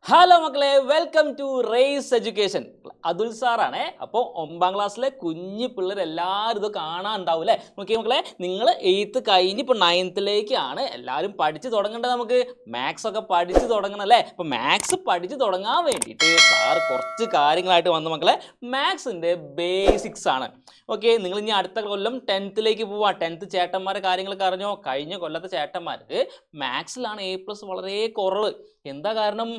Hello മക്കളെ, welcome to race education. Athul സാറാണേ. അപ്പോൾ 9ാം ക്ലാസ്സിലെ കുഞ്ഞു പിള്ളേർ എല്ലാവരും ഇത് കാണാനുണ്ടാവും അല്ലേ? നോക്കിയേ മക്കളെ, നിങ്ങൾ 8th കഴിഞ്ഞ് ഇപ്പോൾ 9th എല്ലാവരും പഠിച്ച് തുടങ്ങേണ്ടത്. നമുക്ക് മാത്സ് ഒക്കെ പഠിച്ച് തുടങ്ങണം അല്ലേ? അപ്പോൾ മാത്സ് പഠിച്ച് തുടങ്ങാൻ വേണ്ടിയിട്ട് സാർ കുറച്ച് കാര്യങ്ങളായിട്ട് വന്നു മക്കളെ. മാത്സിൻ്റെ ബേസിക്സ് ആണ്. ഓക്കെ, നിങ്ങൾ ഇനി അടുത്ത കൊല്ലം 10th പോവാം. 10th ചേട്ടന്മാരെ കാര്യങ്ങളൊക്കെ അറിഞ്ഞോ? കഴിഞ്ഞ കൊല്ലത്തെ ചേട്ടന്മാർക്ക് മാത്സിലാണ് A+ വളരെ കുറവ്. എന്താ കാരണം?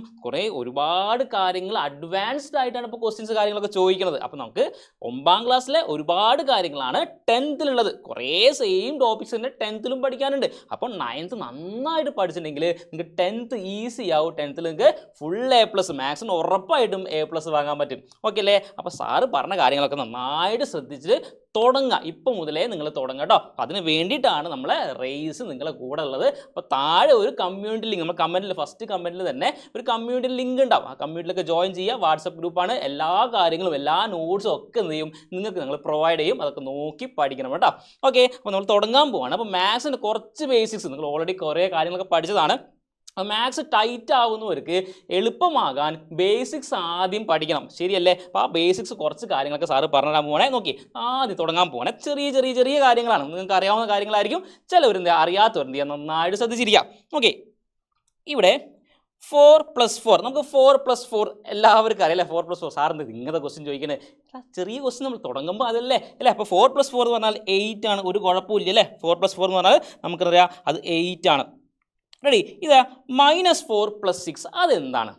ഒരുപാട് കാര്യങ്ങൾ അഡ്വാൻസ്ഡ് ആയിട്ടാണ് ഇപ്പോൾ ക്വസ്റ്റ്യൻസ് കാര്യങ്ങളൊക്കെ ചോദിക്കുന്നത്. അപ്പോൾ നമുക്ക് 9ാം ക്ലാസ്സിലെ ഒരുപാട് കാര്യങ്ങളാണ് 10th കുറേ സെയിം ടോപ്പിക്സ് തന്നെ 10th പഠിക്കാനുണ്ട്. അപ്പോൾ 9th നന്നായിട്ട് പഠിച്ചിട്ടുണ്ടെങ്കിൽ നിങ്ങൾക്ക് 10th ഈസി ആവും. 10th നിങ്ങൾക്ക് ഫുൾ A+ മാത്സിന് ഉറപ്പായിട്ടും A+ വാങ്ങാൻ പറ്റും. ഓക്കെ അല്ലേ? അപ്പോൾ സാറ് പറഞ്ഞ കാര്യങ്ങളൊക്കെ നന്നായിട്ട് ശ്രദ്ധിച്ച് തുടങ്ങുക. ഇപ്പം മുതലേ നിങ്ങൾ തുടങ്ങുക കേട്ടോ. അതിന് വേണ്ടിയിട്ടാണ് നമ്മളെ റേസ് നിങ്ങളെ കൂടെ ഉള്ളത്. അപ്പോൾ താഴെ ഒരു കമ്മ്യൂണിറ്റി ലിങ്ക്, നമ്മൾ കമൻറ്റിൽ ഫസ്റ്റ് കമൻറ്റിൽ തന്നെ ഒരു കമ്മ്യൂണിറ്റി ലിങ്ക് ഉണ്ടാവും. ആ കമ്മ്യൂണിറ്റിയിലൊക്കെ ജോയിൻ ചെയ്യുക. വാട്സപ്പ് ഗ്രൂപ്പാണ്. എല്ലാ കാര്യങ്ങളും എല്ലാ നോട്ട്സും ഒക്കെ എന്ത് ചെയ്യും നിങ്ങൾക്ക് ഞങ്ങൾ പ്രൊവൈഡ് ചെയ്യും. അതൊക്കെ നോക്കി പഠിക്കണം കേട്ടോ. ഓക്കെ, അപ്പോൾ നമ്മൾ തുടങ്ങാൻ പോവാണ്. അപ്പോൾ മാത്സിൻ്റെ കുറച്ച് ബേസിക്സ് നിങ്ങൾ ഓൾറെഡി കുറേ കാര്യങ്ങളൊക്കെ പഠിച്ചതാണ്. മാത്സ് ടൈറ്റ് ആവുന്നവർക്ക് എളുപ്പമാകാൻ ബേസിക്സ് ആദ്യം പഠിക്കണം. ശരിയല്ലേ? അപ്പോൾ ആ ബേസിക്സ് കുറച്ച് കാര്യങ്ങളൊക്കെ സാറ് പറഞ്ഞുതരാൻ പോകണേ. നോക്കി, ആദ്യം തുടങ്ങാൻ പോകണേ. ചെറിയ കാര്യങ്ങളാണ്. നിങ്ങൾക്ക് അറിയാവുന്ന കാര്യങ്ങളായിരിക്കും. ചിലവരെന്ത് അറിയാത്തവരെന്ത് ചെയ്യാൻ നന്നായിട്ട് ശ്രദ്ധിച്ചിരിക്കാം. ഓക്കെ, ഇവിടെ 4 + 4 നമുക്ക് 4 + 4 എല്ലാവർക്കും അറിയാം. 4 + 4 സാറിന് ഇങ്ങനത്തെ ക്വസ്റ്റ്യൻ ചോദിക്കുന്നത് ചെറിയ ക്വസ്റ്റ്യൻ നമ്മൾ തുടങ്ങുമ്പോൾ അതല്ലേ അല്ലേ? അപ്പോൾ 4 + 4 എന്ന് പറഞ്ഞാൽ 8 ആണ്. ഒരു കുഴപ്പമില്ല അല്ലേ? 4 + 4 എന്ന് പറഞ്ഞാൽ നമുക്കറിയാം അത് 8 ആണ്. റെഡി? ഇതാ -4 + 6 അതെന്താണ്?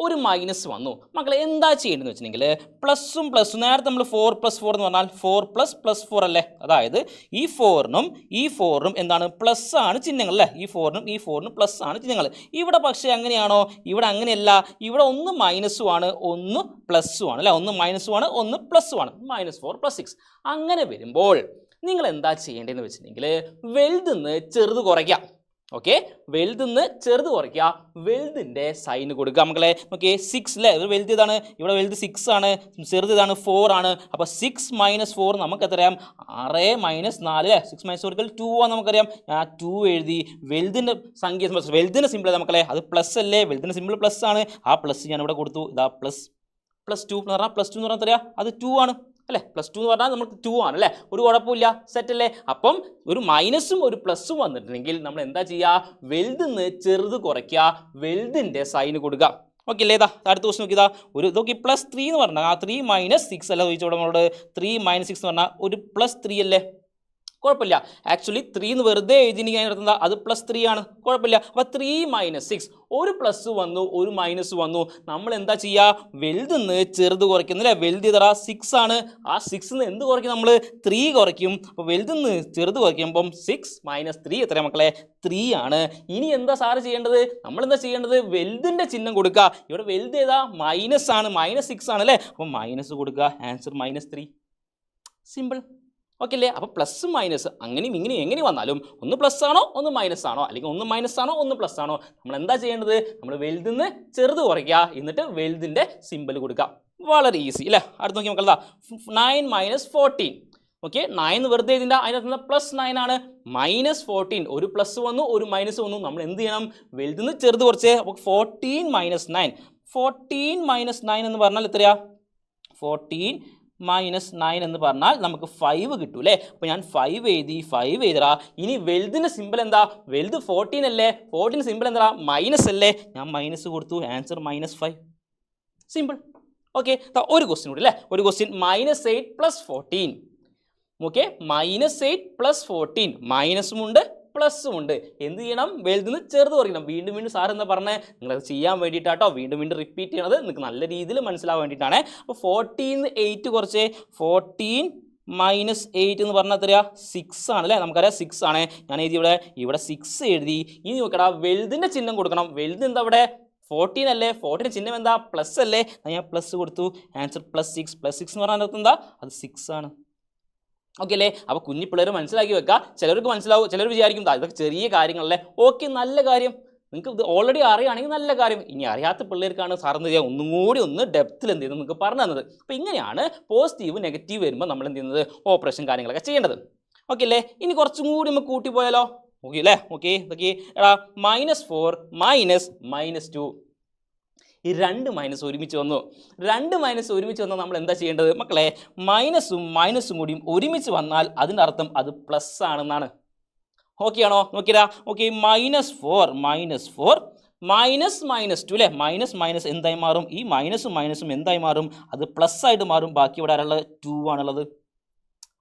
ഒരു മൈനസ് വന്നു മക്കളെ. എന്താ ചെയ്യേണ്ടതെന്ന് വെച്ചിട്ടുണ്ടെങ്കിൽ പ്ലസും നേരത്തെ നമ്മൾ 4 + 4 എന്ന് പറഞ്ഞാൽ 4 + +4 അല്ലേ? അതായത് ഈ 4നും എന്താണ്? പ്ലസ് ആണ് ചിഹ്നങ്ങൾ അല്ലേ? ഈ 4നും പ്ലസ് ആണ് ചിഹ്നങ്ങൾ. ഇവിടെ പക്ഷേ അങ്ങനെയാണോ? ഇവിടെ അങ്ങനെയല്ല. ഇവിടെ ഒന്ന് മൈനസും ആണ്, ഒന്ന് പ്ലസ്സും ആണ് അല്ലേ? ഒന്ന് മൈനസും ആണ്, ഒന്ന് പ്ലസ്സും ആണ്. -4 + 6. അങ്ങനെ വരുമ്പോൾ നിങ്ങൾ എന്താ ചെയ്യേണ്ടതെന്ന് വെച്ചിട്ടുണ്ടെങ്കിൽ വലുതെന്ന് ചെറുത് കുറയ്ക്കാം. ഓക്കെ, വലുതെന്ന് ചെറുത് കുറയ്ക്കുക. വലുതിൻ്റെ സൈന് കൊടുക്കുക മക്കളെ. ഓക്കെ, 6 അല്ലേ? ഇത് വലുത് ഇതാണ്. ഇവിടെ വലുത് 6 ആണ്, ചെറുത് ഇതാണ് 4 ആണ്. അപ്പോൾ 6 - 4 നമുക്ക് എത്രയാം? 6 - 4 അല്ലേ? 6 - 4 = 2 ആണ് നമുക്കറിയാം. ഞാൻ 2 എഴുതി. വലുതിൻ്റെ സംഖ്യ വലുതിൻ്റെ സിമ്പിൾ മക്കളെ, അത് പ്ലസ് അല്ലേ? വലുതിൻ്റെ സിമ്പിൾ പ്ലസ് ആണ്. ആ പ്ലസ് ഞാൻ ഇവിടെ കൊടുത്തു. ഇതാ +2 എന്ന് പറഞ്ഞാൽ +2 എന്ന് പറഞ്ഞാൽ എത്രയാ? അത് 2 ആണ് അല്ലേ? +2 എന്ന് പറഞ്ഞാൽ നമുക്ക് 2 ആണ് അല്ലേ? ഒരു കുഴപ്പമില്ല, സെറ്റ് അല്ലേ? അപ്പം ഒരു മൈനസും ഒരു പ്ലസും വന്നിട്ടുണ്ടെങ്കിൽ നമ്മൾ എന്താ ചെയ്യുക? വലുതിന്ന് ചെറുത് കുറയ്ക്കുക. വലുതിൻ്റെ സൈന് കൊടുക്കുക. ഓക്കെ അല്ലേ? ഇതാ അടുത്ത ക്വസ്റ്റ്യൻ നോക്കിയതാ. ഒരു നോക്കി +3 എന്ന് പറഞ്ഞാൽ ആ 3 - 6 അല്ല ചോദിച്ചോടെ നമ്മളോട്. 3 - 6 എന്ന് പറഞ്ഞാൽ ഒരു +3 അല്ലേ? കുഴപ്പമില്ല. ആക്ച്വലി 3 എന്ന് വെറുതെ എഴുതിയെങ്കിൽ അതിനകത്ത് അത് +3 ആണ്. കുഴപ്പമില്ല. അപ്പോൾ 3 - 6 ഒരു പ്ലസ് വന്നു, ഒരു മൈനസ് വന്നു. നമ്മൾ എന്താ ചെയ്യുക? വലുതെന്ന് ചെറുത് കുറയ്ക്കുന്നില്ലേ? വലുത് ഇതറ 6 ആണ്. ആ 6ന്ന് എന്ത് കുറയ്ക്കും? നമ്മൾ 3 കുറയ്ക്കും. അപ്പോൾ വലുതെന്ന് ചെറുത് കുറയ്ക്കുമ്പം 6 - 3 എത്രയാണ് മക്കളെ? 3 ആണ്. ഇനി എന്താ സാറ് ചെയ്യേണ്ടത്? നമ്മളെന്താ ചെയ്യേണ്ടത്? വലുതിൻ്റെ ചിഹ്നം കൊടുക്കുക. ഇവിടെ വലുത് ഏതാ? മൈനസ് ആണ്. -6 ആണ് അല്ലേ? അപ്പോൾ മൈനസ് കൊടുക്കുക. ആൻസർ -3. സിമ്പിൾ. ഓക്കെ അല്ലേ? അപ്പോൾ പ്ലസും മൈനസ് അങ്ങനെയും ഇങ്ങനെയും എങ്ങനെ വന്നാലും ഒന്ന് പ്ലസ് ആണോ ഒന്ന് മൈനസ് ആണോ, അല്ലെങ്കിൽ ഒന്ന് മൈനസ് ആണോ ഒന്ന് പ്ലസ് ആണോ, നമ്മൾ എന്താ ചെയ്യേണ്ടത്? നമ്മൾ വലുതിന്ന് ചെറുത് കുറയ്ക്കുക. എന്നിട്ട് വലുതിൻ്റെ സിമ്പിൾ കൊടുക്കുക. വളരെ ഈസി അല്ലേ? അടുത്ത് നോക്കി മക്കളതാ 9 - 14. ഓക്കെ, 9 വെറുതെ ഇതിൻ്റെ അതിനകത്ത് +9 ആണ്. -14 ഒരു പ്ലസ് വന്നു, ഒരു മൈനസ് വന്നു. നമ്മൾ എന്ത് ചെയ്യണം? വലുതിന്ന് ചെറുത് കുറച്ച്. അപ്പോൾ 14 - 9 14 - 9 എന്ന് പറഞ്ഞാൽ എത്രയാ? 14 - 9 എന്ന് പറഞ്ഞാൽ നമുക്ക് 5 കിട്ടും അല്ലേ? അപ്പോൾ ഞാൻ 5 എഴുതി. 5 എഴുതറാ. ഇനി വലുതിൻ്റെ സിമ്പിൾ എന്താ? വലുത് 14 അല്ലേ? 14 സിമ്പിൾ എന്താ? മൈനസ് അല്ലേ? ഞാൻ മൈനസ് കൊടുത്തു. ആൻസർ -5. സിമ്പിൾ. ഓക്കെ, ഒരു ക്വസ്റ്റ്യൻ കൂടി അല്ലേ? ഒരു ക്വസ്റ്റ്യൻ -8 + 14. ഓക്കെ, -8 + 14 മൈനസും ഉണ്ട് പ്ലസും ഉണ്ട്. എന്ത് ചെയ്യണം? വലുതിന്ന് ചെറുത് കുറയ്ക്കണം. വീണ്ടും സാർ എന്താ പറഞ്ഞത്? നിങ്ങളത് ചെയ്യാൻ വേണ്ടിയിട്ടാട്ടോ വീണ്ടും റിപ്പീറ്റ് ചെയ്യണത്. നിങ്ങൾക്ക് നല്ല രീതിയിൽ മനസ്സിലാവാൻ വേണ്ടിയിട്ടാണ്. അപ്പോൾ 14 8 കുറച്ച് 14 - 8 എന്ന് പറഞ്ഞാൽ എത്രയാ? 6 ആണ് അല്ലേ? നമുക്കറിയാം 6 ആണ്. ഞാൻ എഴുതി ഇവിടെ 6 എഴുതി. ഇനി നോക്കടാ, വലുതിൻ്റെ ചിഹ്നം കൊടുക്കണം. വലുത് എന്താ ഇവിടെ? 14 അല്ലേ? 14 ചിഹ്നം എന്താ? പ്ലസ് അല്ലേ? ഞാൻ പ്ലസ് കൊടുത്തു. ആൻസർ +6. +6 എന്ന് പറഞ്ഞാൽ എന്താ? അത് 6 ആണ്. ഓക്കെ അല്ലേ? അപ്പോൾ കുഞ്ഞി പിള്ളേർ മനസ്സിലാക്കി വെക്കുക. ചിലർക്ക് മനസ്സിലാവും, ചിലർ വിചാരിക്കും ഇതൊക്കെ ചെറിയ കാര്യങ്ങളല്ലേ. ഓക്കെ, നല്ല കാര്യം. നിങ്ങൾക്ക് ഇത് ഓൾറെഡി അറിയുകയാണെങ്കിൽ നല്ല കാര്യം. ഇനി അറിയാത്ത പിള്ളേർക്കാണ് സാർ എന്ത് ചെയ്യുക? ഒന്നും കൂടി ഡെപ്തിൽ എന്ത് ചെയ്യുന്നത് നിങ്ങൾക്ക് പറഞ്ഞു തന്നത്. അപ്പോൾ ഇങ്ങനെയാണ് പോസിറ്റീവ് നെഗറ്റീവ് വരുമ്പോൾ നമ്മൾ എന്ത് ചെയ്യുന്നത്? ഓപ്പറേഷൻ കാര്യങ്ങളൊക്കെ ചെയ്യേണ്ടത്. ഓക്കെ അല്ലേ? ഇനി കുറച്ചും കൂടി നമുക്ക് കൂട്ടി പോയാലോ? ഓക്കെ അല്ലേ? ഓക്കെ, ഇതൊക്കെ -4 - -2 ഈ രണ്ട് മൈനസ് ഒരുമിച്ച് വന്നു. രണ്ട് മൈനസ് ഒരുമിച്ച് വന്നാൽ നമ്മൾ എന്താ ചെയ്യേണ്ടത് മക്കളെ? മൈനസും മൈനസും കൂടിയും ഒരുമിച്ച് വന്നാൽ അതിൻ്റെ അർത്ഥം അത് പ്ലസ് ആണെന്നാണ്. ഓക്കെ ആണോ? നോക്കിയതാ. ഓക്കെ, -4 -2 അല്ലേ? മൈനസ് എന്തായി മാറും? ഈ മൈനസും മൈനസും എന്തായി മാറും? അത് പ്ലസ് ആയിട്ട് മാറും. ബാക്കി ഇവിടെ ആരുള്ളത്? 2 ആണുള്ളത്.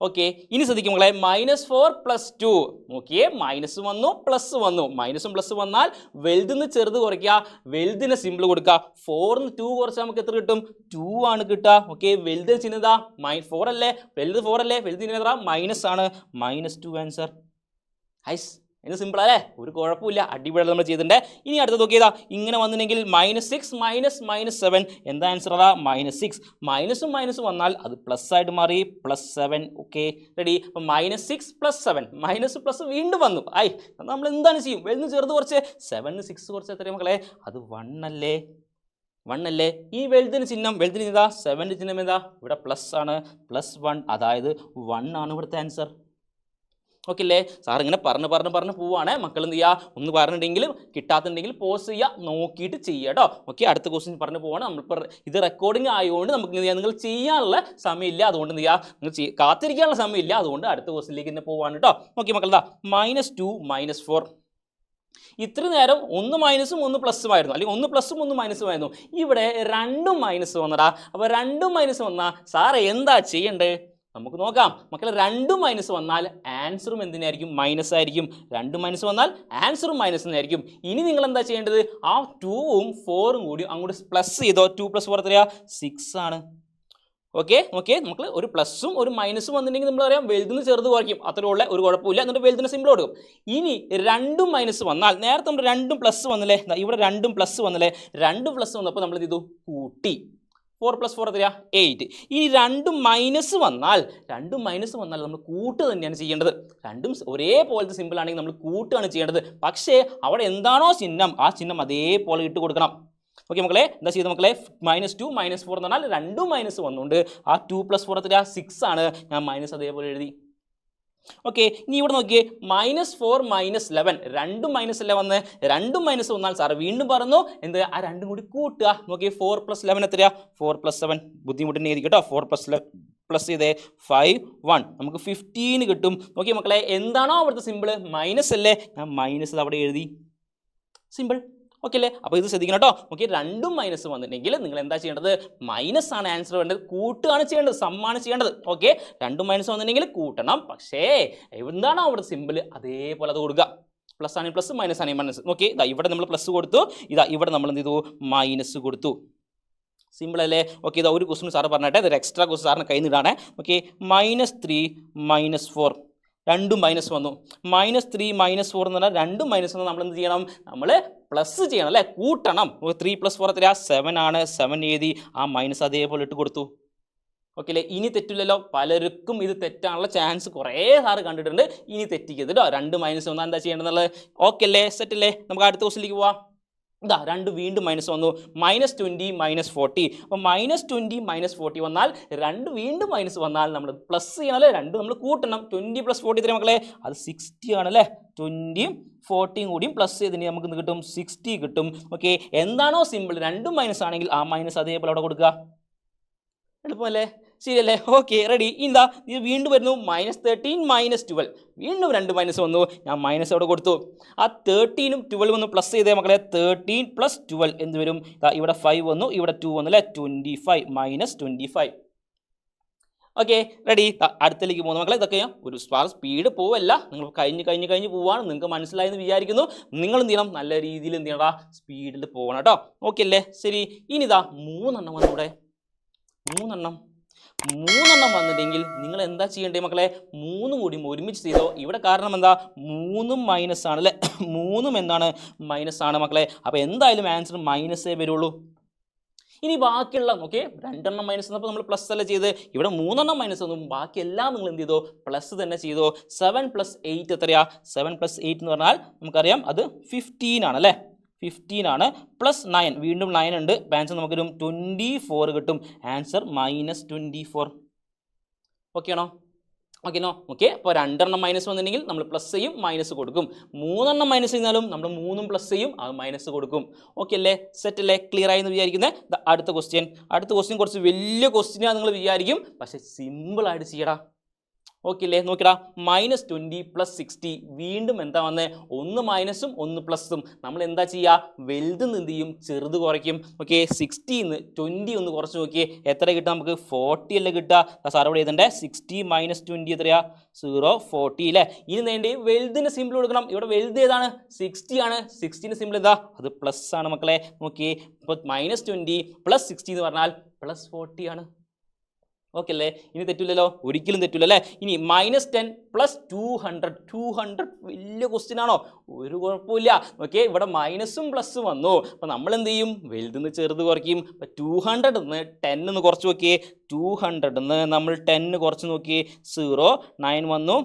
ഓക്കെ, ഇനി ശ്രദ്ധിക്കും മക്കളെ. -4 + 2. നോക്കിയേ, മൈനസ് വന്നു, പ്ലസ് വന്നു. മൈനസും പ്ലസ് വന്നാൽ വലുതിന്ന് ചെറുത് കുറയ്ക്കുക, വലുതിന് സിമ്പിൾ കൊടുക്കുക. 4ന്ന് 2 കുറച്ചാൽ നമുക്ക് എത്ര കിട്ടും? 2 ആണ് കിട്ടുക. ഓക്കെ, വലുതിന് ചിഹ്നതാ 4 അല്ലേ? വലുത് 4 അല്ലേ? വലുതിന് എത്ര? മൈനസ് ആണ്. -2 ആൻസർ. ഹൈസ്, ഇത് സിമ്പിൾ അല്ലേ? ഒരു കുഴപ്പമില്ല, അടിപൊളി നമ്മൾ ചെയ്തിട്ടുണ്ട്. ഇനി അടുത്ത് നോക്കിയതാ, ഇങ്ങനെ വന്നിട്ടുണ്ടെങ്കിൽ -6 - -7 എന്താ ആൻസർ? അതാ -6. മൈനസും മൈനസും വന്നാൽ അത് പ്ലസ് ആയിട്ട് മാറി, +7. Okay, ready. അപ്പം -6 + 7, മൈനസ് പ്ലസ് വീണ്ടും വന്നു. നമ്മൾ എന്താണ് ചെയ്യും? വലുത് ചെറുത് കുറച്ച്, 7ന് 6 കുറച്ച് എത്രയും മക്കളെ? അത് 1 അല്ലേ? 1 അല്ലേ? ഈ വലുതിന് ചിഹ്നം, വലുതിന് ഇതാ 7ൻ്റെ ചിഹ്നം എന്താ? ഇവിടെ പ്ലസ് ആണ്, +1, അതായത് 1 ആണ് ഇവിടുത്തെ ആൻസർ. ഓക്കെ അല്ലേ? സാർ ഇങ്ങനെ പറഞ്ഞ് പോവാണ്. മക്കൾ എന്ത് ചെയ്യുക? ഒന്ന് പറഞ്ഞിട്ടുണ്ടെങ്കിൽ കിട്ടാത്തുണ്ടെങ്കിൽ പോസ് ചെയ്യുക, നോക്കിയിട്ട് ചെയ്യുക കേട്ടോ. ഓക്കെ, അടുത്ത ക്വസ്റ്റ്യൻ പറഞ്ഞു പോവാണ്. നമ്മളിപ്പോൾ ഇത് റെക്കോർഡിംഗ് ആയതുകൊണ്ട് നമുക്ക് എന്ത് ചെയ്യാം? നിങ്ങൾ ചെയ്യാനുള്ള സമയമില്ല, അതുകൊണ്ട് എന്ത് ചെയ്യുക? നിങ്ങൾ കാത്തിരിക്കാനുള്ള സമയമില്ല, അതുകൊണ്ട് അടുത്ത ക്വസ്റ്റ്യനിലേക്ക് തന്നെ പോവാണ് കേട്ടോ. ഓക്കെ മക്കൾ, ഇതാ -2 -4. ഇത്ര നേരം ഒന്ന് മൈനസും ഒന്ന് പ്ലസ്സും ആയിരുന്നു, അല്ലെങ്കിൽ ഒന്ന് പ്ലസ്സും ഒന്ന് മൈനസും ആയിരുന്നു. ഇവിടെ രണ്ടും മൈനസ് വന്നടാ. അപ്പോൾ രണ്ടും മൈനസ് വന്നാൽ സാറേ എന്താ ചെയ്യണ്ടേ? നമുക്ക് നോക്കാം മക്കളെ. രണ്ടും മൈനസ് വന്നാൽ ആൻസറും എന്തിനായിരിക്കും? മൈനസ് ആയിരിക്കും. രണ്ടും മൈനസ് വന്നാൽ ആൻസറും മൈനസ് തന്നെയായിരിക്കും. ഇനി നിങ്ങൾ എന്താ ചെയ്യേണ്ടത്? ആ 2ഉം 4ഉം കൂടി അങ്ങോട്ട് പ്ലസ് ചെയ്തോ. 2 + 4 എത്രയാ? 6 ആണ്. ഓക്കെ, നമുക്ക് ഒരു പ്ലസും ഒരു മൈനസും വന്നിട്ടുണ്ടെങ്കിൽ നമ്മൾ പറയാം വലുതിന് ചെറുത് കുറയ്ക്കും, അത്രേ ഉള്ള, ഒരു കുഴപ്പമില്ല. എന്നിട്ട് വലുതിന് സിമ്പിൾ കൊടുക്കും. ഇനി രണ്ടും മൈനസ് വന്നാൽ, നേരത്തെ നമ്മൾ രണ്ടും പ്ലസ് വന്നില്ലേ? ഇവിടെ രണ്ടും പ്ലസ് വന്നില്ലേ? രണ്ടും പ്ലസ് വന്നപ്പോൾ നമ്മൾ ഇത് കൂട്ടി. 4 + 4 എത്രയാ? 8. ഇനി രണ്ടും മൈനസ് വന്നാൽ നമ്മൾ കൂട്ട് തന്നെയാണ് ചെയ്യേണ്ടത്. രണ്ടും ഒരേപോലത്തെ സിമ്പിൾ ആണെങ്കിൽ നമ്മൾ കൂട്ടുകയാണ് ചെയ്യേണ്ടത്. പക്ഷേ അവിടെ എന്താണോ ചിഹ്നം, ആ ചിഹ്നം അതേപോലെ ഇട്ട് കൊടുക്കണം. ഓക്കെ മക്കളെ, എന്താ ചെയ്തത് മക്കളെ? -2 -4 എന്ന് പറഞ്ഞാൽ രണ്ടും മൈനസ് വന്നുകൊണ്ട് ആ 2 + 4 എത്രയാ? 6 ആണ്. ഞാൻ മൈനസ് അതേപോലെ എഴുതി. ഓക്കെ, ഇനി ഇവിടെ നോക്കിയേ, -4 - 11. രണ്ടും മൈനസ് അല്ലേ വന്ന്? രണ്ടും മൈനസ് വന്നാൽ സാറ് വീണ്ടും പറഞ്ഞു എന്ത്? ആ രണ്ടും കൂടി കൂട്ടുക. നോക്കിയേ, 4 + 11 എത്രയാ? 4 + 7. ബുദ്ധിമുട്ടിനെ എഴുതി കേട്ടോ. 4 + 11 പ്ലസ് ചെയ്തേ 5 1, നമുക്ക് 15 കിട്ടും. നോക്കിയേ മക്കളെ, എന്താണോ അവിടുത്തെ സിമ്പിൾ? മൈനസ് അല്ലേ? ഞാൻ മൈനസ് അവിടെ എഴുതി. സിമ്പിൾ. ഓക്കെ അല്ലേ? അപ്പോൾ ഇത് ശ്രദ്ധിക്കണം കേട്ടോ. ഓക്കെ, രണ്ടും മൈനസ് വന്നിട്ടുണ്ടെങ്കിൽ നിങ്ങൾ എന്താ ചെയ്യേണ്ടത്? മൈനസ് ആണ് ആൻസർ വേണ്ടത്, കൂട്ടുകയാണ് ചെയ്യേണ്ടത്, സമ്മാണ് ചെയ്യേണ്ടത്. ഓക്കെ, രണ്ടും മൈനസ് വന്നിട്ടുണ്ടെങ്കിൽ കൂട്ടണം. പക്ഷേ എന്താണോ അവിടെ സിമ്പിൾ അതേപോലെ അത് കൊടുക്കുക. പ്ലസ് ആണെങ്കിൽ പ്ലസ്, മൈനസ് ആണെങ്കിൽ മൈനസ്. ഓക്കെ, ഇതാ ഇവിടെ നമ്മൾ പ്ലസ് കൊടുത്തു, ഇതാ ഇവിടെ നമ്മൾ എന്ത് ചെയ്തു? മൈനസ് കൊടുത്തു. സിമ്പിൾ അല്ലേ? ഓക്കെ, ഇതാ ഒരു ക്വസ്റ്റ്യൻ സാറ് പറഞ്ഞിട്ട് ഇതൊരു എക്സ്ട്രാ ക്വസ്റ്റ്യൻ സാറിന് കയ്യിൽ നിന്നിടാണ്. ഓക്കെ, -3 -4. രണ്ടും മൈനസ് വന്നു. -3 -4 എന്ന് പറഞ്ഞാൽ രണ്ടും മൈനസ് വന്നാൽ നമ്മൾ എന്ത് ചെയ്യണം? നമ്മൾ പ്ലസ് ചെയ്യണം അല്ലേ? കൂട്ടണം. 3 + 4 എത്രയാ? 7 ആണ്. 7 എഴുതി, ആ മൈനസ് അതേപോലെ ഇട്ട് കൊടുത്തു. ഓക്കെ അല്ലേ? ഇനി തെറ്റില്ലല്ലോ. പലർക്കും ഇത് തെറ്റാനുള്ള ചാൻസ് കുറേ സാറ് കണ്ടിട്ടുണ്ട്. ഇനി തെറ്റിക്കരുത് കേട്ടോ. രണ്ട് മൈനസ് വന്നാൽ എന്താ ചെയ്യേണ്ടതെന്നുള്ളത്? ഓക്കെ അല്ലേ? സെറ്റ് അല്ലേ? നമുക്ക് അടുത്ത ക്വസ്റ്റ്യനിലേക്ക് പോവാം. ഇതാ രണ്ട് വീണ്ടും മൈനസ് വന്നു. -20 -40. അപ്പോൾ -20 -40 വന്നാൽ രണ്ട് വീണ്ടും മൈനസ് വന്നാൽ നമ്മൾ പ്ലസ് ചെയ്യണം അല്ലേ? രണ്ട് നമ്മൾ കൂട്ടണം. 20 + 40 എത്ര മക്കളെ? അത് 60 ആണല്ലേ? 20 40 കൂടിയും പ്ലസ് ചെയ്തിന് നമുക്ക് കിട്ടും 60 കിട്ടും. ഓക്കെ, എന്താണോ സിമ്പിൾ രണ്ടും മൈനസ് ആണെങ്കിൽ ആ മൈനസ് അതേപോലെ അവിടെ കൊടുക്കുക. എളുപ്പമല്ലേ? ശരിയല്ലേ? Okay, ready. എന്താ ഇത് വീണ്ടും വരുന്നു? -13 -12. വീണ്ടും രണ്ട് മൈനസ് വന്നു, ഞാൻ മൈനസ് അവിടെ കൊടുത്തു. ആ 13ഉം 12 ഒന്ന് പ്ലസ് ചെയ്തേ മക്കളെ. 13 + 12 എന്ത് വരും? ഇവിടെ 5 വന്നു, ഇവിടെ 2 വന്നു അല്ലേ? 25 -25. Okay, ready. അടുത്തേക്ക് പോകുന്ന മക്കളെ. ഇതൊക്കെ ഒരു സ്പീഡ് പോവല്ല, നിങ്ങൾ കഴിഞ്ഞ് പോവാണ്. നിങ്ങൾക്ക് മനസ്സിലായെന്ന് വിചാരിക്കുന്നു. നിങ്ങൾ എന്ത് ചെയ്യണം? നല്ല രീതിയിൽ എന്ത് ചെയ്യണം? സ്പീഡിൽ പോകണം കേട്ടോ. ഓക്കെ അല്ലേ? ശരി. ഇനി ഇതാ 3 എണ്ണം വന്നു. ഇവിടെ 3 എണ്ണം വന്നിട്ടുണ്ടെങ്കിൽ നിങ്ങൾ എന്താ ചെയ്യേണ്ടത് മക്കളെ? 3 കൂടി ഒരുമിച്ച് ചെയ്തോ. ഇവിടെ കാരണം എന്താ? 3ഉം മൈനസ് ആണ് അല്ലേ? 3ഉം എന്താണ്? മൈനസ് ആണ് മക്കളെ. അപ്പോൾ എന്തായാലും ആൻസർ മൈനസേ വരുള്ളൂ. ഇനി ബാക്കിയുള്ള ഓക്കെ 2 എണ്ണം മൈനസ് വന്നപ്പോൾ നമ്മൾ പ്ലസ് അല്ല ചെയ്ത്. ഇവിടെ 3 എണ്ണം മൈനസ് വന്നു. ബാക്കിയെല്ലാം നിങ്ങൾ എന്ത് ചെയ്തോ? പ്ലസ് തന്നെ ചെയ്തോ. 7 + 8 എത്രയാ? 7 + 8 എന്ന് പറഞ്ഞാൽ നമുക്കറിയാം അത് 15 ആണ് അല്ലേ? 15 ആണ്. +9 വീണ്ടും 9 ഉണ്ട്. ആൻസർ നമുക്കൊരു 24 കിട്ടും. ആൻസർ -24. ഓക്കെ ആണോ? ഓക്കെനോ? ഓക്കെ, അപ്പോൾ 2 മൈനസ് വന്നിട്ടുണ്ടെങ്കിൽ നമ്മൾ പ്ലസ് ചെയ്യും, മൈനസ് കൊടുക്കും. 3 മൈനസ് ചെയ്താലും നമ്മൾ 3 പ്ലസ് ചെയ്യും, അത് മൈനസ് കൊടുക്കും. ഓക്കെ അല്ലേ? സെറ്റ് അല്ലേ? ക്ലിയർ ആയി എന്ന് വിചാരിക്കുന്നത്. അടുത്ത ക്വസ്റ്റ്യൻ കുറച്ച് വലിയ ക്വസ്റ്റ്യനാണ് നിങ്ങൾ വിചാരിക്കും, പക്ഷേ സിമ്പിളായിട്ട് ചെയ്യടാ. ഓക്കെ അല്ലേ? നോക്കിടാ, -20 + 60 വീണ്ടും എന്താ വന്നേ? 1 മൈനസും 1 പ്ലസും. നമ്മൾ എന്താ ചെയ്യുക? വലുത് എന്ത് ചെയ്യും? ചെറുത് കുറയ്ക്കും. ഓക്കെ, 60 20 ഒന്ന് കുറച്ച് നോക്കിയേ, എത്ര കിട്ടും നമുക്ക്? 40 അല്ലേ കിട്ടുക? സാർ ഇവിടെ എഴുതണ്ടേ 60 - 20 എത്രയാ? 0 40 അല്ലേ? ഇനി വേണ്ടി വലുതിൻ്റെ സിമ്പിൾ കൊടുക്കണം. ഇവിടെ വലുത് ഏതാണ്? 60 ആണ്. 60ൻ്റെ സിമ്പിൾ എന്താ? അത് പ്ലസ് ആണ് മക്കളെ. നോക്കിയേ, ഇപ്പോൾ -20 + 60 എന്ന് പറഞ്ഞാൽ +40 ആണ്. ഓക്കെ അല്ലേ? ഇനി തെറ്റില്ലല്ലോ, ഒരിക്കലും തെറ്റില്ല അല്ലേ? ഇനി -10 + 200 വലിയ ക്വസ്റ്റ്യൻ ആണോ? ഒരു കുഴപ്പമില്ല. ഓക്കെ, ഇവിടെ മൈനസും പ്ലസും വന്നു. അപ്പോൾ നമ്മൾ എന്ത് ചെയ്യും? വലുതെന്ന് ചെറുത് കുറയ്ക്കും. അപ്പോൾ 200 10 കുറച്ച് നോക്കിയേ, 200 നമ്മൾ 10 കുറച്ച് നോക്കിയേ, 0 9 വന്നു,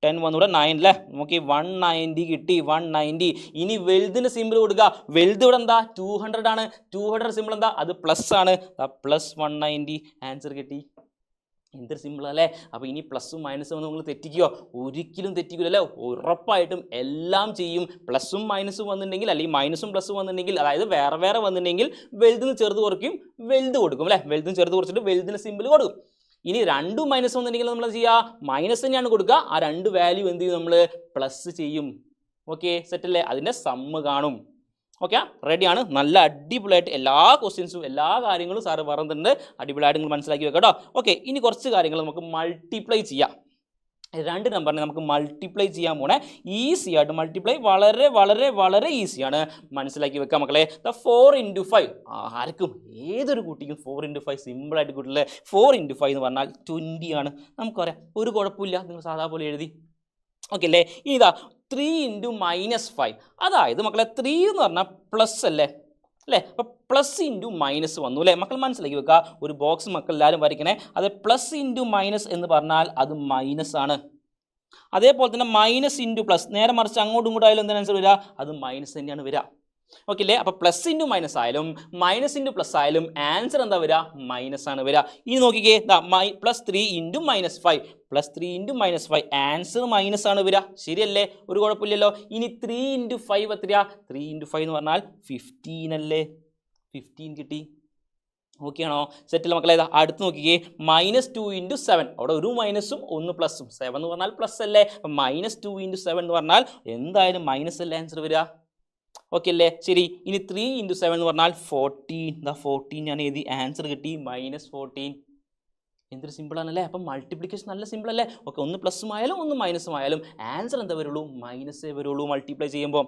10 വന്നൂടെ 9 അല്ലേ? നമുക്ക് 190 കിട്ടി, 190. ഇനി വലുതിന് സിമ്പിൾ കൊടുക്കുക. വലുത് ഇവിടെ എന്താ? 200 ആണ്. 200 സിമ്പിൾ എന്താ? അത് പ്ലസ് ആണ്. +190 ആൻസർ കിട്ടി. എന്തൊരു സിമ്പിൾ അല്ലേ? അപ്പോൾ ഇനി പ്ലസും മൈനസും വന്ന് നിങ്ങൾ തെറ്റിക്കുകയോ? ഒരിക്കലും തെറ്റിക്കില്ലല്ലോ. ഉറപ്പായിട്ടും എല്ലാം ചെയ്യും. പ്ലസും മൈനസും വന്നിട്ടുണ്ടെങ്കിൽ, അല്ലെങ്കിൽ മൈനസും പ്ലസും വന്നിട്ടുണ്ടെങ്കിൽ, അതായത് വേറെ വേറെ വന്നിട്ടുണ്ടെങ്കിൽ വലുതിന് ചെറുത് കുറയ്ക്കും, വലുത് കൊടുക്കും അല്ലേ? വലുതിന് ചെറുത് കുറച്ചിട്ട് വലുതിന് സിമ്പിൾ കൊടുക്കും. ഇനി 2 മൈനസ് വന്നിട്ടുണ്ടെങ്കിൽ നമ്മൾ ചെയ്യുക, മൈനസ് തന്നെയാണ് കൊടുക്കുക. ആ 2 വാല്യൂ എന്ത് ചെയ്യും? നമ്മൾ പ്ലസ് ചെയ്യും. ഓക്കെ, സെറ്റല്ലേ? അതിൻ്റെ സമ്മ് കാണും. ഓക്കെ, റെഡിയാണ്? നല്ല അടിപൊളിയായിട്ട് എല്ലാ ക്വസ്റ്റ്യൻസും എല്ലാ കാര്യങ്ങളും സാറ് പറഞ്ഞിട്ടുണ്ട്. അടിപൊളിയായിട്ട് നിങ്ങൾ മനസ്സിലാക്കി വെക്കാം കേട്ടോ. ഓക്കെ, ഇനി കുറച്ച് കാര്യങ്ങൾ നമുക്ക് മൾട്ടിപ്ലൈ ചെയ്യാം. 2 നമ്പറിനെ നമുക്ക് മൾട്ടിപ്ലൈ ചെയ്യാൻ പോണേ. ഈസി ആയിട്ട് മൾട്ടിപ്ലൈ വളരെ വളരെ വളരെ ഈസിയാണ്. മനസ്സിലാക്കി വെക്കാം മക്കളെ. 4 × 5 ആർക്കും ഏതൊരു കുട്ടിക്കും 4 × 5 സിമ്പിളായിട്ട് കിട്ടില്ലേ? 4 × 5 എന്ന് പറഞ്ഞാൽ 20 ആണ്. നമുക്കറിയാം, ഒരു കുഴപ്പമില്ല, നിങ്ങൾ സാധാ പോലെ എഴുതി. ഓക്കെ അല്ലേ? ഇതാ 3 × -5, അതായത് മക്കളെ 3 എന്ന് പറഞ്ഞാൽ പ്ലസ് അല്ലേ? അപ്പോൾ പ്ലസ് ഇൻറ്റു മൈനസ് വന്നു അല്ലേ? മക്കൾ മനസ്സിലാക്കി വെക്കുക. ഒരു ബോക്സ് മക്കൾ എല്ലാവരും വരയ്ക്കണേ. അത് പ്ലസ് ഇൻറ്റു മൈനസ് എന്ന് പറഞ്ഞാൽ അത് മൈനസ് ആണ്. അതേപോലെ തന്നെ മൈനസ് ഇൻറ്റു പ്ലസ്, നേരെ മറിച്ച് അങ്ങോട്ടും ഇങ്ങോട്ടും ആയാലും എന്താണ് ആൻസർ വരിക? അത് മൈനസ് തന്നെയാണ് വരിക. ഓക്കെ അല്ലേ? അപ്പോൾ പ്ലസ് ഇൻറ്റു മൈനസ് ആയാലും മൈനസ് ഇൻറ്റു പ്ലസ് ആയാലും ആൻസർ എന്താ വരിക? മൈനസ് ആണ് വരിക. ഇനി നോക്കിക്കേ, +3 × -5, +3 × -5 ആൻസർ മൈനസ് ആണ് വരിക. ശരിയല്ലേ? ഒരു കുഴപ്പമില്ലല്ലോ. ഇനി 3 × 5 എത്രയാ? 3 × 5 എന്ന് പറഞ്ഞാൽ 15 അല്ലേ? 15 കിട്ടി. ഓക്കെ ആണോ? സെറ്റിൽ മക്കളെ. അടുത്ത് നോക്കിക്കേ, -2 × 7, അവിടെ ഒരു മൈനസും 1 പ്ലസും. 7 എന്ന് പറഞ്ഞാൽ പ്ലസ് അല്ലേ? -2 × 7 എന്ന് പറഞ്ഞാൽ എന്തായാലും മൈനസ് അല്ലേ ആൻസർ വരിക? ഓക്കെ അല്ലേ? ശരി. ഇനി 3 × 7 എന്ന് പറഞ്ഞാൽ 14. 14 ഞാൻ എഴുതി, ആൻസർ കിട്ടി -14. എന്തൊരു സിമ്പിളാണല്ലേ? അപ്പം മൾട്ടിപ്ലിക്കേഷൻ നല്ല സിമ്പിൾ അല്ലേ? ഓക്കെ, 1 പ്ലസും ആയാലും 1 മൈനസും ആയാലും ആൻസർ എന്താ വരുള്ളൂ? മൈനസേ വരുള്ളൂ മൾട്ടിപ്ലൈ ചെയ്യുമ്പോൾ.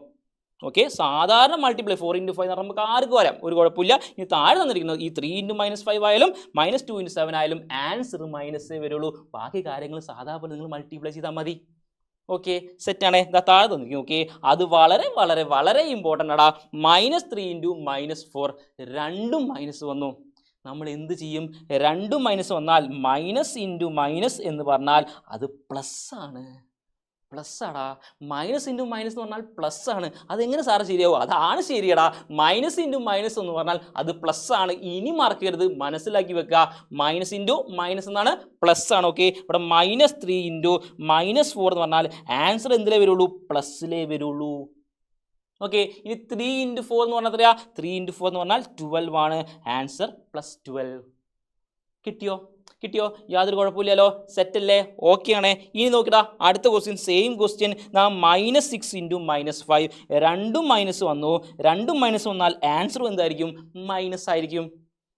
ഓക്കെ, സാധാരണ മൾട്ടിപ്ലൈ 4 × 5 എന്ന് പറഞ്ഞാൽ നമുക്ക് ആർക്കും വരാം, ഒരു കുഴപ്പമില്ല. ഇനി താഴെ തന്നിരിക്കുന്നത് ഈ 3 × -5 ആയാലും -2 × 7 ആയാലും ആൻസർ മൈനസേ വരുള്ളൂ. ബാക്കി കാര്യങ്ങൾ സാധാ പോലെ നിങ്ങൾ മൾട്ടിപ്ലൈ ചെയ്താൽ മതി. ഓക്കെ, സെറ്റാണേ? താഴെ തന്നിരിക്കും. ഓക്കെ, അത് വളരെ വളരെ വളരെ ഇമ്പോർട്ടൻ്റ് ആടാ. -3 × -4 രണ്ടും മൈനസ് വന്നു. നമ്മൾ എന്ത് ചെയ്യും? രണ്ടും മൈനസ് വന്നാൽ മൈനസ് ഇൻറ്റു മൈനസ് എന്ന് പറഞ്ഞാൽ അത് പ്ലസ് ആണ്. പ്ലസ് ആടാ. മൈനസ് ഇൻറ്റു മൈനസ് എന്ന് പറഞ്ഞാൽ പ്ലസ് ആണ്. അതെങ്ങനെ സാറ് ശരിയാവും? അതാണ് ശരിയടാ. മൈനസ് ഇൻറ്റു മൈനസ് എന്ന് പറഞ്ഞാൽ അത് പ്ലസ് ആണ്. ഇനി മറക്കരുത്, മനസ്സിലാക്കി വെക്കുക. മൈനസ് ഇൻറ്റു മൈനസ് എന്നാണ് പ്ലസ് ആണ്. ഓക്കെ, ഇവിടെ -3 × -4 എന്ന് പറഞ്ഞാൽ ആൻസർ എന്തിലേ വരുള്ളൂ? പ്ലസ്സിലേ വരുള്ളൂ. ഓക്കെ, ഇനി 3 × 4 എന്ന് പറഞ്ഞാൽ എത്രയാ? 3 × 4 എന്ന് പറഞ്ഞാൽ 12 ആണ്. ആൻസർ +12. കിട്ടിയോ? യാതൊരു കുഴപ്പമില്ലല്ലോ. സെറ്റല്ലേ? ഓക്കെ ആണേ? ഇനി നോക്കിടാ, അടുത്ത ക്വസ്റ്റ്യൻ, സെയിം ക്വസ്റ്റ്യൻ. -6 × -5 രണ്ടും മൈനസ് വന്നു. രണ്ടും മൈനസ് വന്നാൽ ആൻസർ എന്തായിരിക്കും? മൈനസ് ആയിരിക്കും.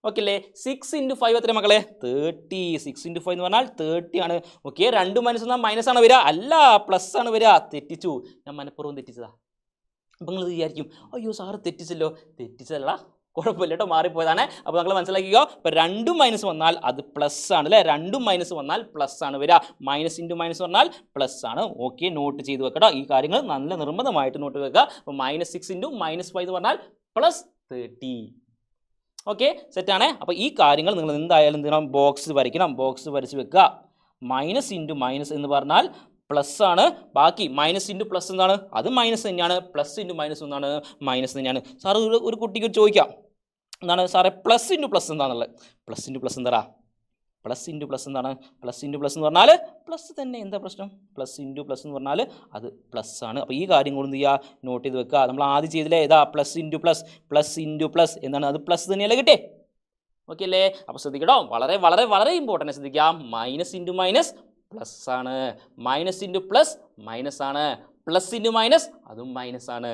ഓക്കെ അല്ലേ? 6 × 5 എത്ര മക്കളെ? 30. 6 × 5 എന്ന് പറഞ്ഞാൽ 30 ആണ്. ഓക്കെ, 2 മൈനസ് വന്നാൽ മൈനസ് ആണ് വരിക, അല്ല പ്ലസ് ആണ് വരിക. തെറ്റിച്ചു, ഞാൻ മനഃപൂർവ്വം തെറ്റിച്ചതാ. അപ്പോൾ നിങ്ങൾ വിചാരിക്കും, അയ്യോ സാറ് തെറ്റിച്ചല്ലോ. തെറ്റിച്ചല്ല, കുഴപ്പമില്ല കേട്ടോ, മാറിപ്പോയതാണ്. അപ്പോൾ നിങ്ങൾ മനസ്സിലാക്കിയോ? ഇപ്പോൾ 2 മൈനസ് വന്നാൽ അത് പ്ലസ് ആണ് അല്ലേ? 2 മൈനസ് വന്നാൽ പ്ലസ് ആണ് വരിക. മൈനസ് ഇൻറ്റു മൈനസ് പറഞ്ഞാൽ പ്ലസ് ആണ്. ഓക്കെ, നോട്ട് ചെയ്ത് വെക്കട്ടോ. ഈ കാര്യങ്ങൾ നല്ല നിർബന്ധമായിട്ട് നോട്ട് വെക്കുക. അപ്പോൾ -6 × -5 എന്ന് പറഞ്ഞാൽ +30. ഓക്കെ, സെറ്റാണേ? അപ്പോൾ ഈ കാര്യങ്ങൾ നിങ്ങൾ എന്തായാലും എന്ത് ചെയ്യണം? ബോക്സ് വരയ്ക്കണം. ബോക്സ് വരച്ച് വെക്കുക. മൈനസ് ഇൻറ്റു മൈനസ് എന്ന് പറഞ്ഞാൽ പ്ലസ് ആണ്. ബാക്കി മൈനസ് ഇൻറ്റു പ്ലസ് എന്താണ്? അത് മൈനസ് തന്നെയാണ്. പ്ലസ് ഇൻറ്റു മൈനസ് എന്താണ്? മൈനസ് തന്നെയാണ്. സാറ് ഒരു കുട്ടിക്ക് ചോദിക്കാം, എന്താണ് സാറേ പ്ലസ് ഇൻറ്റു പ്ലസ് എന്താണെന്നുള്ളത്? പ്ലസ് ഇൻറ്റു പ്ലസ് എന്താ? പ്ലസ് ഇൻറ്റു പ്ലസ് എന്താണ്? പ്ലസ് ഇൻറ്റു പ്ലസ് എന്ന് പറഞ്ഞാൽ പ്ലസ് തന്നെ. എന്താ പ്രശ്നം? പ്ലസ് ഇൻറ്റു പ്ലസ് എന്ന് പറഞ്ഞാൽ അത് പ്ലസ് ആണ്. അപ്പോൾ ഈ കാര്യം കൊണ്ട് എന്ത് ചെയ്യുക? നോട്ട് ചെയ്ത് വെക്കുക. നമ്മൾ ആദ്യം ചെയ്തില്ലേ, ഇതാ plus into plus, plus into plus എന്താണ്? അത് പ്ലസ് തന്നെയല്ലേ കിട്ടേ? ഓക്കെ അല്ലേ? അപ്പോൾ ശ്രദ്ധിക്കട്ടോ, വളരെ വളരെ വളരെ ഇമ്പോർട്ടൻ്റ്. ശ്രദ്ധിക്കാം, മൈനസ് ഇൻറ്റു മൈനസ് പ്ലസ് ആണ്, മൈനസ് ഇൻറ്റു പ്ലസ് മൈനസ് ആണ്, പ്ലസ് ഇൻറ്റു മൈനസ് അതും മൈനസ് ആണ്.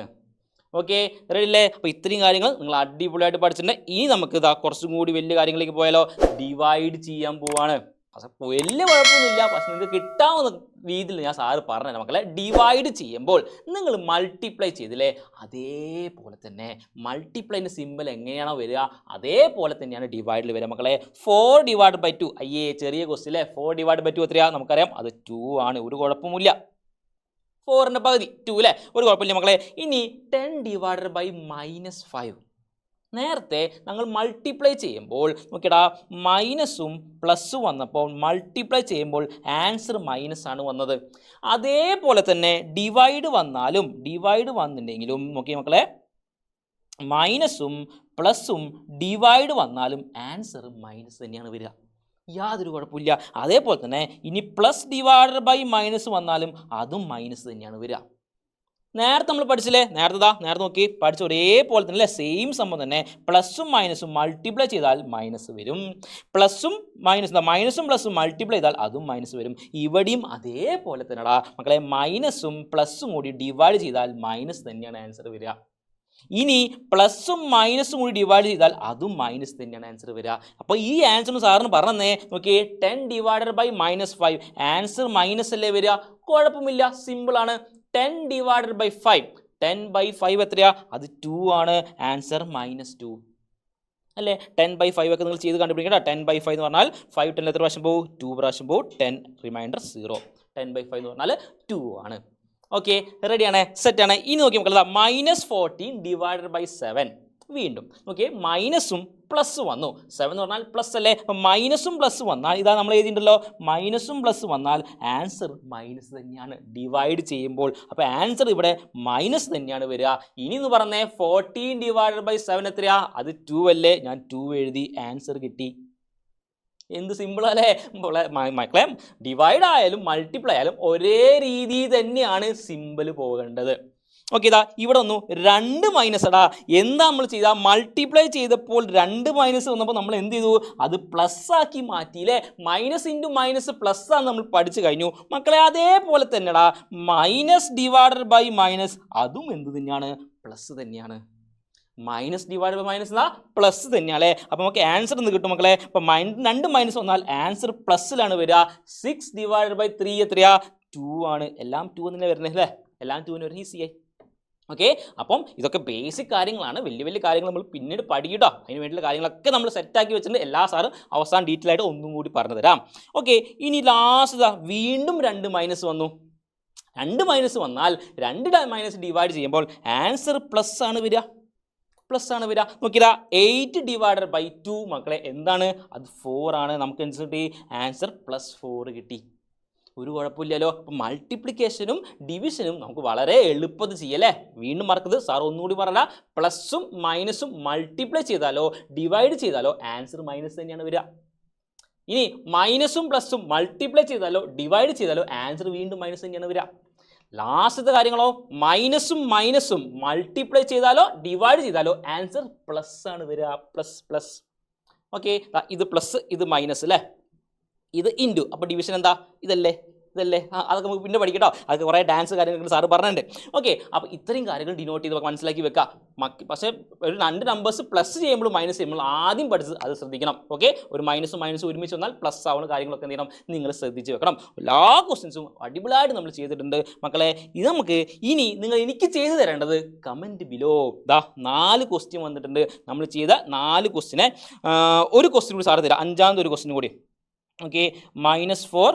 ഓക്കെ, റെഡി അല്ലേ? അപ്പോൾ ഇത്രയും കാര്യങ്ങൾ നിങ്ങൾ അടിപൊളിയായിട്ട് പഠിച്ചിട്ടുണ്ട്. ഇനി നമുക്ക് ഇതാ കുറച്ചും കൂടി വലിയ കാര്യങ്ങളിലേക്ക് പോയാലോ? ഡിവൈഡ് ചെയ്യാൻ പോവാണ്. പക്ഷെ വലിയ കുഴപ്പമൊന്നുമില്ല, പക്ഷെ നിങ്ങൾക്ക് കിട്ടാവുന്ന രീതിയിൽ ഞാൻ സാറ് പറഞ്ഞു മക്കളെ. ഡിവൈഡ് ചെയ്യുമ്പോൾ നിങ്ങൾ മൾട്ടിപ്ലൈ ചെയ്തില്ലേ, അതേപോലെ തന്നെ മൾട്ടിപ്ലൈൻ്റെ സിമ്പിൾ എങ്ങനെയാണോ വരിക അതേപോലെ തന്നെയാണ് ഡിവൈഡിൽ വരിക മക്കളെ. 4 ഡിവൈഡ് ബൈ 2, അയ്യേ ചെറിയ ക്വസ്റ്റ്യൻ അല്ലേ. 4 ഡിവൈഡ് ബൈ 2 എത്രയാ? നമുക്കറിയാം, അത് 2 ആണ്. ഒരു കുഴപ്പമില്ല. 4ൻ്റെ പകുതി 2 അല്ലേ, ഒരു കുഴപ്പമില്ല മക്കളെ. ഇനി 10 ഡിവൈഡഡ് ബൈ -5. നേരത്തെ ഞങ്ങൾ മൾട്ടിപ്ലൈ ചെയ്യുമ്പോൾ നോക്കിയടാ, മൈനസും പ്ലസ്സും വന്നപ്പോൾ മൾട്ടിപ്ലൈ ചെയ്യുമ്പോൾ ആൻസർ മൈനസ് ആണ് വന്നത്. അതേപോലെ തന്നെ ഡിവൈഡ് വന്നിട്ടുണ്ടെങ്കിലും നോക്കിയ മക്കളെ, മൈനസും പ്ലസ്സും ഡിവൈഡ് വന്നാലും ആൻസർ മൈനസ് തന്നെയാണ് വരിക. യാതൊരു കുഴപ്പമില്ല. അതേപോലെ തന്നെ ഇനി പ്ലസ് ഡിവൈഡഡ് ബൈ മൈനസ് വന്നാലും അതും മൈനസ് തന്നെയാണ് വരിക. നേരത്തെ നമ്മൾ പഠിച്ചില്ലേ, നേരത്തെ നോക്കി പഠിച്ച ഒരേപോലെ തന്നെ അല്ലേ, സെയിം സംഭവം തന്നെ. പ്ലസും മൈനസും മൾട്ടിപ്ലൈ ചെയ്താൽ മൈനസ് വരും, മൈനസും പ്ലസും മൾട്ടിപ്ലൈ ചെയ്താൽ അതും മൈനസ് വരും. ഇവിടെയും അതേപോലെ തന്നെടാ മക്കളെ, മൈനസും പ്ലസും കൂടി ഡിവൈഡ് ചെയ്താൽ മൈനസ് തന്നെയാണ് ആൻസർ വരിക. ഇനി പ്ലസും മൈനസും കൂടി ഡിവൈഡ് ചെയ്താൽ അതും മൈനസ് തന്നെയാണ് ആൻസർ വരിക. അപ്പോൾ ഈ ആൻസർ സാറിന് പറഞ്ഞേ നോക്കിയേ, 10 ഡിവൈഡഡ് ബൈ -5 ആൻസർ മൈനസ് അല്ലേ വരിക? കുഴപ്പമില്ല, സിമ്പിളാണ്. 10 ഡിവൈഡഡ് ബൈ 5, 10 ബൈ 5 എത്രയാ? അത് 2 ആണ്. ആൻസർ -2 അല്ലേ? 10 ബൈ 5 ഒക്കെ നിങ്ങൾ ചെയ്ത് കണ്ടുപിടിക്കട്ടോ. 10 ബൈ 5 എന്ന് പറഞ്ഞാൽ 5 10 എത്ര പ്രാവശ്യം പോകും? 2 പ്രാവശ്യം പോകും. 10 റിമൈൻഡർ 0. 10 ബൈ 5 എന്ന് പറഞ്ഞാൽ 2 ആണ്. ഓക്കെ, റെഡിയാണ്, സെറ്റാണ്. ഇനി നോക്കി മക്കളെ, -14 ഡിവൈഡഡ് ബൈ 7. വീണ്ടും നോക്കിയേ, മൈനസും പ്ലസ് വന്നു. 7 എന്ന് പറഞ്ഞാൽ പ്ലസ് അല്ലേ? അപ്പം മൈനസും പ്ലസ് വന്നാൽ ഇതാ നമ്മൾ എഴുതിയിട്ടുണ്ടല്ലോ, മൈനസും പ്ലസ് വന്നാൽ ആൻസർ മൈനസ് തന്നെയാണ് ഡിവൈഡ് ചെയ്യുമ്പോൾ. അപ്പോൾ ആൻസർ ഇവിടെ മൈനസ് തന്നെയാണ് വരിക. ഇനി എന്ന് പറഞ്ഞേ 14 ഡിവൈഡഡ് ബൈ 7 എത്രയാ? അത് 2 അല്ലേ? ഞാൻ 2 എഴുതി, ആൻസർ കിട്ടി. എന്ത് സിമ്പിൾ അല്ലേ മക്കളെ? ഡിവൈഡ് ആയാലും മൾട്ടിപ്ലൈ ആയാലും ഒരേ രീതി തന്നെയാണ് സിമ്പിൾ പോകേണ്ടത്. ഓക്കെ, ഇതാ ഇവിടെ വന്നു 2 മൈനസ് എടാ. എന്താ നമ്മൾ ചെയ്താൽ മൾട്ടിപ്ലൈ ചെയ്തപ്പോൾ 2 മൈനസ് വന്നപ്പോൾ നമ്മൾ എന്ത് ചെയ്തു? അത് പ്ലസ് ആക്കി മാറ്റിയില്ലേ? മൈനസ് ഇൻറ്റു മൈനസ് പ്ലസ് ആണ് നമ്മൾ പഠിച്ചു കഴിഞ്ഞു മക്കളെ. അതേപോലെ തന്നെടാ മൈനസ് ഡിവൈഡഡ് ബൈ മൈനസ് അതും എന്ത് തന്നെയാണ്? പ്ലസ് തന്നെയാണ്. മൈനസ് ഡിവൈഡ് ബൈ മൈനസ് എന്നാ പ്ലസ് തന്നെയാണല്ലേ. അപ്പോൾ നമുക്ക് ആൻസർ എന്ത് കിട്ടും മക്കളെ? അപ്പോൾ 2 മൈനസ് വന്നാൽ ആൻസർ പ്ലസ്സിലാണ് വരിക. 6 ഡിവൈഡ് ബൈ 3 എത്രയാ? 2 ആണ്. എല്ലാം 2 തന്നെ വരുന്നത് അല്ലേ? എല്ലാം 2 വരുന്നത് ഈസിയായി. ഓക്കെ, അപ്പം ഇതൊക്കെ ബേസിക് കാര്യങ്ങളാണ്. വലിയ കാര്യങ്ങൾ നമ്മൾ പിന്നീട് പഠിക്കട്ടോ. അതിന് വേണ്ടിയുള്ള കാര്യങ്ങളൊക്കെ നമ്മൾ സെറ്റാക്കി വെച്ചിട്ടുണ്ട്. എല്ലാ സാറും അവസാനം ഡീറ്റെയിൽ ആയിട്ട് ഒന്നും കൂടി പറഞ്ഞു തരാം. ഓക്കെ, ഇനി ലാസ്റ്റ് വീണ്ടും 2 മൈനസ് വന്നു. 2 മൈനസ് വന്നാൽ 2 മൈനസ് ഡിവൈഡ് ചെയ്യുമ്പോൾ ആൻസർ പ്ലസ് ആണ് വരിക. നോക്കിയാ 8 ഡിവൈഡഡ് ബൈ 2 മക്കളെ എന്താണ്? അത് 4 ആണ്. നമുക്ക് കിട്ടി ആൻസർ +4 കിട്ടി. ഒരു കുഴപ്പമില്ലല്ലോ. അപ്പോൾ മൾട്ടിപ്ലിക്കേഷനും ഡിവിഷനും നമുക്ക് വളരെ എളുപ്പത്തിൽ ചെയ്യല്ലേ. വീണ്ടും മറക്കരുത്, സാർ ഒന്നുകൂടി പറഞ്ഞാൽ പ്ലസും മൈനസും മൾട്ടിപ്ലൈ ചെയ്താലോ ഡിവൈഡ് ചെയ്താലോ ആൻസർ മൈനസ് തന്നെയാണ് വരിക. ഇനി മൈനസും പ്ലസും മൾട്ടിപ്ലൈ ചെയ്താലോ ഡിവൈഡ് ചെയ്താലോ ആൻസർ വീണ്ടും മൈനസ് തന്നെയാണ് വരിക. ലാസ്റ്റത്തെ കാര്യങ്ങളോ, മൈനസും മൾട്ടിപ്ലൈ ചെയ്താലോ ഡിവൈഡ് ചെയ്താലോ ആൻസർ പ്ലസ് ആണ് വരിക. പ്ലസ്. ഓക്കെ, ഇത് പ്ലസ് ഇത് മൈനസ് അല്ലേ, ഇത് ഇൻറ്റു. അപ്പോൾ ഡിവിഷൻ എന്താ? ഇതല്ലേ. അതൊക്കെ നമുക്ക് പിന്നെ പഠിക്കട്ടോ. അതൊക്കെ കുറേ ഡാൻസ് കാര്യങ്ങൾ സാറ് പറഞ്ഞിട്ടുണ്ട്. ഓക്കെ, അപ്പോൾ ഇത്രയും കാര്യങ്ങൾ ഡിനോട്ട് ചെയ്ത് മനസ്സിലാക്കി വെക്കുക. പക്ഷേ ഒരു 2 നമ്പേഴ്സ് പ്ലസ് ചെയ്യുമ്പോൾ മൈനസ് ചെയ്യുമ്പോൾ ആദ്യം പഠിച്ച് അത് ശ്രദ്ധിക്കണം. ഓക്കെ, ഒരു മൈനസും ഒരുമിച്ച് വന്നാൽ പ്ലസ് ആവുന്ന കാര്യങ്ങളൊക്കെ എന്ത് ചെയ്യണം? നിങ്ങൾ ശ്രദ്ധിച്ച് വെക്കണം. എല്ലാ ക്വസ്റ്റ്യൻസും അടിപൊളിയായിട്ട് നമ്മൾ ചെയ്തിട്ടുണ്ട് മക്കളെ. ഇത് നമുക്ക് ഇനി എനിക്ക് ചെയ്തു തരേണ്ടത് കമൻറ്റ് ബിലോ. 4 ക്വസ്റ്റ്യൻ വന്നിട്ടുണ്ട്. നമ്മൾ ചെയ്ത 4 ക്വസ്റ്റ്യനെ ഒരു ക്വസ്റ്റ്യൻ കൂടി സാറ് തരാം, 5ാമത്തെ ഒരു ക്വസ്റ്റ്യൻ കൂടി. ഓക്കെ, -4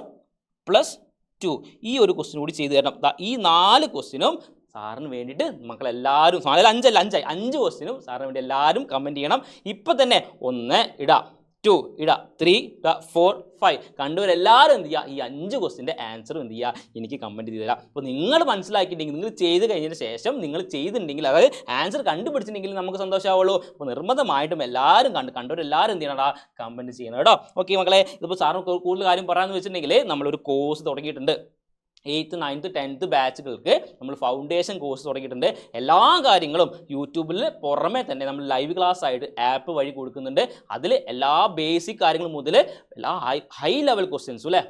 + 2 ഈ ഒരു ക്വസ്റ്റ്യൻ കൂടി ചെയ്തു തരണം. ഈ 4 ക്വസ്റ്റ്യനും സാറിന് വേണ്ടിയിട്ട് മക്കളെല്ലാവരും 5 ക്വസ്റ്റ്യനും സാറിന് വേണ്ടി എല്ലാവരും കമൻറ്റ് ചെയ്യണം. ഇപ്പം തന്നെ 1 ഇടാം, 2 ഇടാ 3 4 5 കണ്ടവരെല്ലാവരും എന്ത് ചെയ്യുക ഈ 5 ക്വസ്റ്റിൻ്റെ ആൻസറും എന്ത് ചെയ്യുക എനിക്ക് കമൻറ്റ് ചെയ്ത് തരാം. അപ്പോൾ നിങ്ങൾ മനസ്സിലാക്കിയിട്ടുണ്ടെങ്കിൽ നിങ്ങൾ ചെയ്ത് കഴിഞ്ഞതിന് ശേഷം നിങ്ങൾ ചെയ്തിട്ടുണ്ടെങ്കിൽ അതായത് ആൻസർ കണ്ടുപിടിച്ചിട്ടുണ്ടെങ്കിൽ നമുക്ക് സന്തോഷമാവുള്ളൂ. അപ്പോൾ നിർബന്ധമായിട്ടും എല്ലാവരും കണ്ടവരെല്ലാവരും എന്ത് ചെയ്യണടാ കമൻറ്റ് ചെയ്യണം കേട്ടോ. ഓക്കെ മക്കളെ, ഇതിപ്പോൾ സാറിന് കൂടുതൽ കാര്യം പറയാമെന്ന് വെച്ചിട്ടുണ്ടെങ്കിൽ നമ്മളൊരു കോഴ്സ് തുടങ്ങിയിട്ടുണ്ട്. 8th 9th 10th ബാച്ചുകൾക്ക് നമ്മൾ ഫൗണ്ടേഷൻ കോഴ്സ് തുടങ്ങിയിട്ടുണ്ട്. എല്ലാ കാര്യങ്ങളും യൂട്യൂബിൽ പുറമെ തന്നെ നമ്മൾ ലൈവ് ക്ലാസ് ആയിട്ട് ആപ്പ് വഴി കൊടുക്കുന്നുണ്ട്. അതിൽ എല്ലാ ബേസിക് കാര്യങ്ങൾ മുതൽ എല്ലാ ഹൈ ലെവൽ ക്വസ്റ്റ്യൻസും അല്ലേ.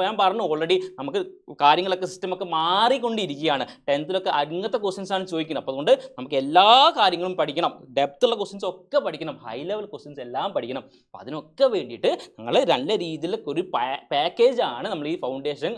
ഞാൻ പറഞ്ഞു ഓൾറെഡി നമുക്ക് കാര്യങ്ങളൊക്കെ സിസ്റ്റമൊക്കെ മാറിക്കൊണ്ടിരിക്കുകയാണ്. 10th അങ്ങനത്തെ ക്വസ്റ്റ്യൻസ് ആണ് ചോദിക്കുന്നത്. അപ്പോൾ അതുകൊണ്ട് നമുക്ക് എല്ലാ കാര്യങ്ങളും പഠിക്കണം, ഡെപ്തുള്ള ക്വസ്റ്റ്യൻസ് ഒക്കെ പഠിക്കണം, ഹൈ ലെവൽ ക്വസ്റ്റ്യൻസ് എല്ലാം പഠിക്കണം. അപ്പോൾ അതിനൊക്കെ വേണ്ടിയിട്ട് ഞങ്ങൾ നല്ല രീതിയിൽ ഒരു പാക്കേജാണ് നമ്മൾ ഈ ഫൗണ്ടേഷൻ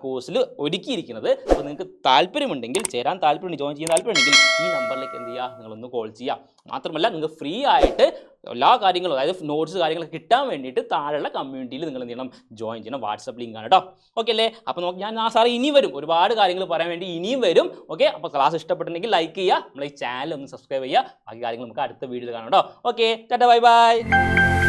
കോഴ്സിൽ ഒരുക്കിയിരിക്കുന്നത്. അപ്പോൾ നിങ്ങൾക്ക് താല്പര്യമുണ്ടെങ്കിൽ ചേരാൻ താല്പര്യമുണ്ടെങ്കിൽ ജോയിൻ ചെയ്യാൻ താല്പര്യമുണ്ടെങ്കിൽ ഈ നമ്പറിലേക്ക് എന്ത് ചെയ്യുക, നിങ്ങളൊന്ന് കോൾ ചെയ്യുക. മാത്രമല്ല നിങ്ങൾക്ക് ഫ്രീ ആയിട്ട് എല്ലാ കാര്യങ്ങളും അതായത് നോട്ട്സ് കാര്യങ്ങളൊക്കെ കിട്ടാൻ വേണ്ടിയിട്ട് താഴെയുള്ള കമ്മ്യൂണിറ്റിയിൽ നിങ്ങൾ എന്ത് ചെയ്യണം, ജോയിൻ ചെയ്യണം. വാട്സപ്പ് ലിങ്ക് ആണ് കേട്ടോ. ഓക്കെ അല്ലേ? അപ്പോൾ നമുക്ക് ഞാൻ സാറ് ഇനി വരും, ഒരുപാട് കാര്യങ്ങൾ പറയാൻ വേണ്ടി ഇനിയും വരും. ഓക്കെ, അപ്പോൾ ക്ലാസ് ഇഷ്ടപ്പെട്ടിട്ടുണ്ടെങ്കിൽ ലൈക്ക് ചെയ്യുക, നമ്മളെ ഈ ചാനൽ ഒന്ന് സബ്സ്ക്രൈബ് ചെയ്യുക. ബാക്കി കാര്യങ്ങൾ നമുക്ക് അടുത്ത വീഡിയോയിൽ കാണാം കേട്ടോ. Okay, tata bye bye.